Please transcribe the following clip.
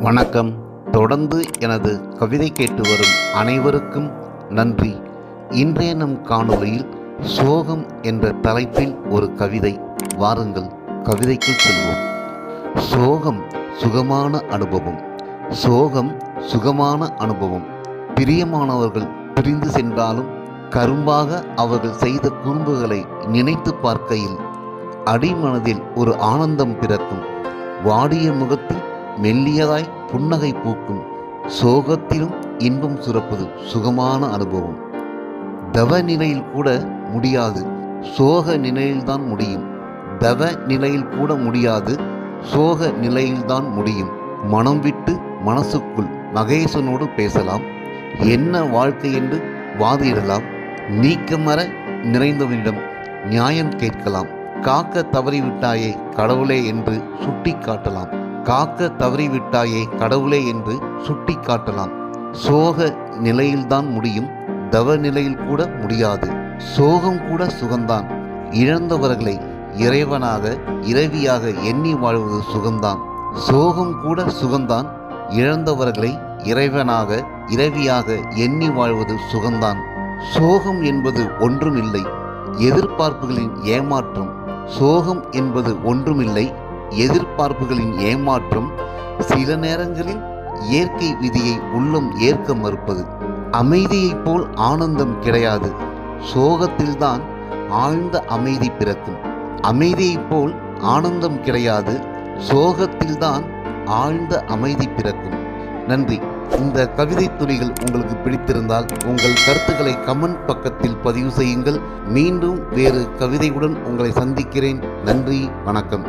வணக்கம். தொடர்ந்து எனது கவிதை கேட்டு வரும் அனைவருக்கும் நன்றி. இன்றைய நம் காணொளியில் சோகம் என்ற தலைப்பில் ஒரு கவிதை. வாருங்கள் கவிதைக்குள் செல்வோம். சோகம் சுகமான அனுபவம். சோகம் சுகமான அனுபவம். பிரியமானவர்கள் பிரிந்து சென்றாலும் கரும்பாக அவர்கள் செய்த குறும்புகளை நினைத்து பார்க்கையில் அடிமனதில் ஒரு ஆனந்தம் பிறக்கும். வாடிய முகத்தில் மெல்லியதாய் புன்னகை பூக்கும். சோகத்திலும் இன்பம் சுரப்பது சுகமான அனுபவம். தவ நிலையில் கூட முடியாது, சோக நிலையில்தான் முடியும். தவ நிலையில் கூட முடியாது, சோக நிலையில்தான் முடியும். மனம் விட்டு மனசுக்குள் மகேசனோடு பேசலாம். என்ன வாழ்க்கை என்று வாதிடலாம். நீக்கமர நிறைந்தவனிடம் நியாயம் கேட்கலாம். காக்க தவறிவிட்டாயே கடவுளே என்று சுட்டி காட்டலாம். காக்க தவறிவிட்டாயே கடவுளே என்று சுட்டி காட்டலாம். சோக நிலையில்தான் முடியும், தவ நிலையில் கூட முடியாது. சோகம் கூட சுகந்தான். இழந்தவர்களை இறைவனாக இரவியாக எண்ணி வாழ்வது சுகந்தான். சோகம் கூட சுகந்தான். இழந்தவர்களை இறைவனாக இரவியாக எண்ணி வாழ்வது சுகந்தான். சோகம் என்பது ஒன்றுமில்லை, எதிர்பார்ப்புகளின் ஏமாற்றம். சோகம் என்பது ஒன்றுமில்லை, எதிர்பார்ப்புகளின் ஏமாற்றம். சில நேரங்களில் இயற்கை விதியை உள்ளம் ஏற்க மறுப்பது. அமைதியைப் போல் ஆனந்தம் கிடையாது, சோகத்தில்தான் ஆழ்ந்த அமைதி பிறக்கும். அமைதியைப் போல் ஆனந்தம் கிடையாது, சோகத்தில்தான் ஆழ்ந்த அமைதி பிறக்கும். நன்றி. இந்த கவிதை துளிகள் உங்களுக்கு பிடித்திருந்தால் உங்கள் கருத்துக்களை கமெண்ட் பக்கத்தில் பதிவு செய்யுங்கள். மீண்டும் வேறு கவிதையுடன் உங்களை சந்திக்கிறேன். நன்றி, வணக்கம்.